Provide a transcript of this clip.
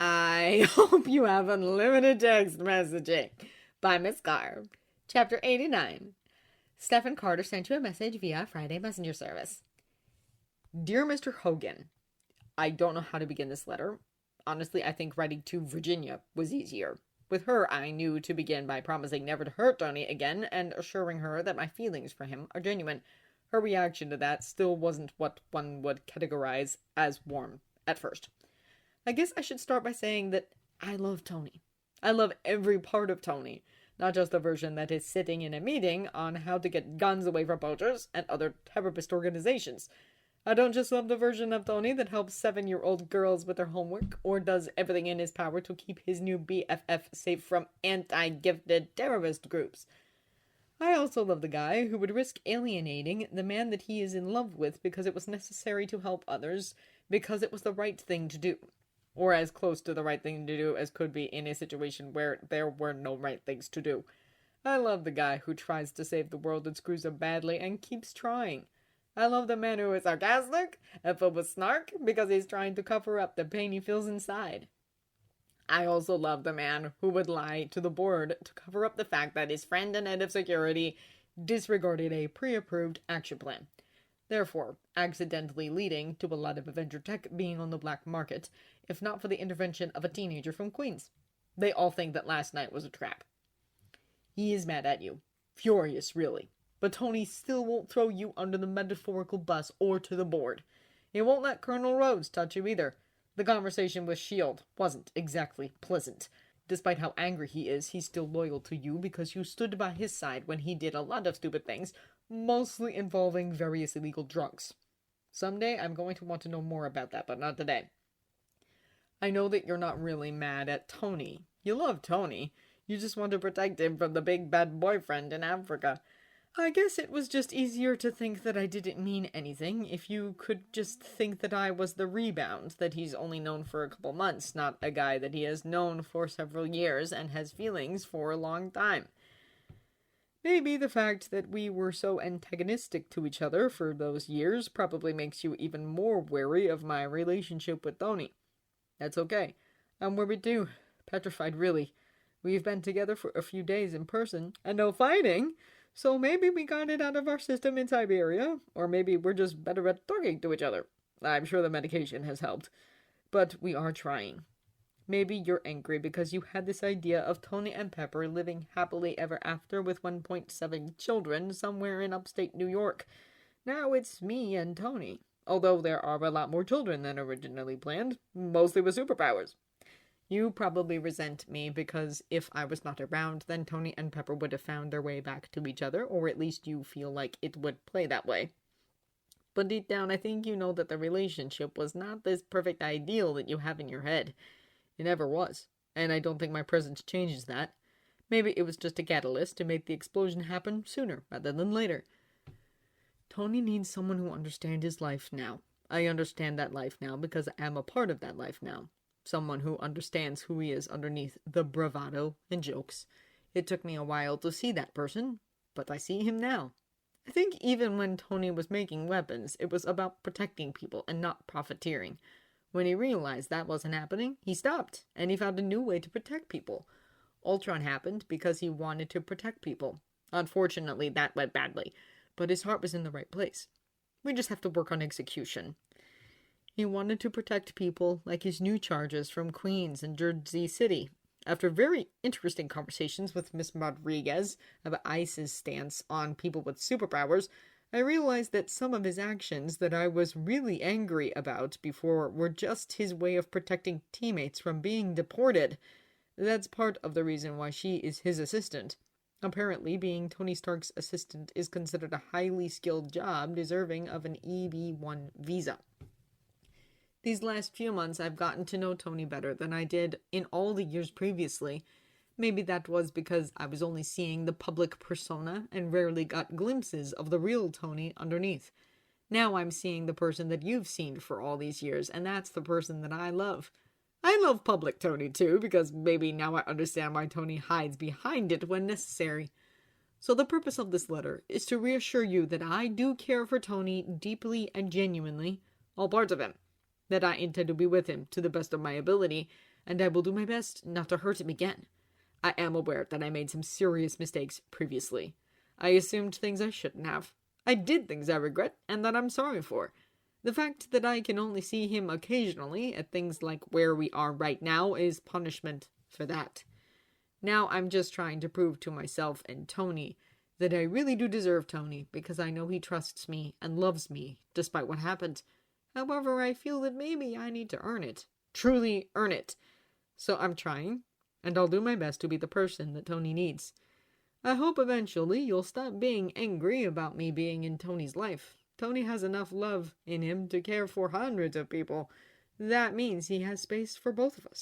I hope you have unlimited text messaging by Miss Carr. Chapter 89. Stephen Carter sent you a message via Friday messenger service. Dear Mr. Hogan, I don't know how to begin this letter. Honestly, I think writing to Virginia was easier. With her, I knew to begin by promising never to hurt Tony again and assuring her that my feelings for him are genuine. Her reaction to that still wasn't what one would categorize as warm at first. I guess I should start by saying that I love Tony. I love every part of Tony, not just the version that is sitting in a meeting on how to get guns away from poachers and other terrorist organizations. I don't just love the version of Tony that helps 7-year-old girls with their homework or does everything in his power to keep his new BFF safe from anti-gifted terrorist groups. I also love the guy who would risk alienating the man that he is in love with because it was necessary to help others, because it was the right thing to do. Or as close to the right thing to do as could be in a situation where there were no right things to do. I love the guy who tries to save the world and screws up badly and keeps trying. I love the man who is sarcastic and filled with snark because he's trying to cover up the pain he feels inside. I also love the man who would lie to the board to cover up the fact that his friend and head of security disregarded a pre-approved action plan, therefore accidentally leading to a lot of Avenger tech being on the black market, if not for the intervention of a teenager from Queens. They all think that last night was a trap. He is mad at you. Furious, really. But Tony still won't throw you under the metaphorical bus or to the board. He won't let Colonel Rhodes touch you either. The conversation with S.H.I.E.L.D. wasn't exactly pleasant. Despite how angry he is, he's still loyal to you because you stood by his side when he did a lot of stupid things, mostly involving various illegal drugs. Someday I'm going to want to know more about that, but not today. I know that you're not really mad at Tony. You love Tony. You just want to protect him from the big bad boyfriend in Africa. I guess it was just easier to think that I didn't mean anything if you could just think that I was the rebound that he's only known for a couple months, not a guy that he has known for several years and has feelings for a long time. Maybe the fact that we were so antagonistic to each other for those years probably makes you even more wary of my relationship with Tony. That's okay. I'm worried too. Petrified, really. We've been together for a few days in person, and no fighting, so maybe we got it out of our system in Siberia, or maybe we're just better at talking to each other. I'm sure the medication has helped. But we are trying. Maybe you're angry because you had this idea of Tony and Pepper living happily ever after with 1.7 children somewhere in upstate New York. Now it's me and Tony. Although there are a lot more children than originally planned, mostly with superpowers. You probably resent me because if I was not around, then Tony and Pepper would have found their way back to each other, or at least you feel like it would play that way. But deep down, I think you know that the relationship was not this perfect ideal that you have in your head. It never was, and I don't think my presence changes that. Maybe it was just a catalyst to make the explosion happen sooner rather than later. Tony needs someone who understands his life now. I understand that life now because I am a part of that life now. Someone who understands who he is underneath the bravado and jokes. It took me a while to see that person, but I see him now. I think even when Tony was making weapons, it was about protecting people and not profiteering. When he realized that wasn't happening, he stopped, and he found a new way to protect people. Ultron happened because he wanted to protect people. Unfortunately, that went badly, but his heart was in the right place. We just have to work on execution. He wanted to protect people like his new charges from Queens and Jersey City. After very interesting conversations with Miss Rodriguez about ICE's stance on people with superpowers, I realized that some of his actions that I was really angry about before were just his way of protecting teammates from being deported. That's part of the reason why she is his assistant. Apparently, being Tony Stark's assistant is considered a highly skilled job deserving of an EB-1 visa. These last few months, I've gotten to know Tony better than I did in all the years previously. Maybe that was because I was only seeing the public persona and rarely got glimpses of the real Tony underneath. Now I'm seeing the person that you've seen for all these years, and that's the person that I love. I love public Tony too, because maybe now I understand why Tony hides behind it when necessary. So the purpose of this letter is to reassure you that I do care for Tony deeply and genuinely, all parts of him. That I intend to be with him to the best of my ability, and I will do my best not to hurt him again. I am aware that I made some serious mistakes previously. I assumed things I shouldn't have. I did things I regret and that I'm sorry for. The fact that I can only see him occasionally at things like where we are right now is punishment for that. Now I'm just trying to prove to myself and Tony that I really do deserve Tony, because I know he trusts me and loves me despite what happened. However, I feel that maybe I need to earn it. Truly earn it. So I'm trying, and I'll do my best to be the person that Tony needs. I hope eventually you'll stop being angry about me being in Tony's life. Tony has enough love in him to care for hundreds of people. That means he has space for both of us.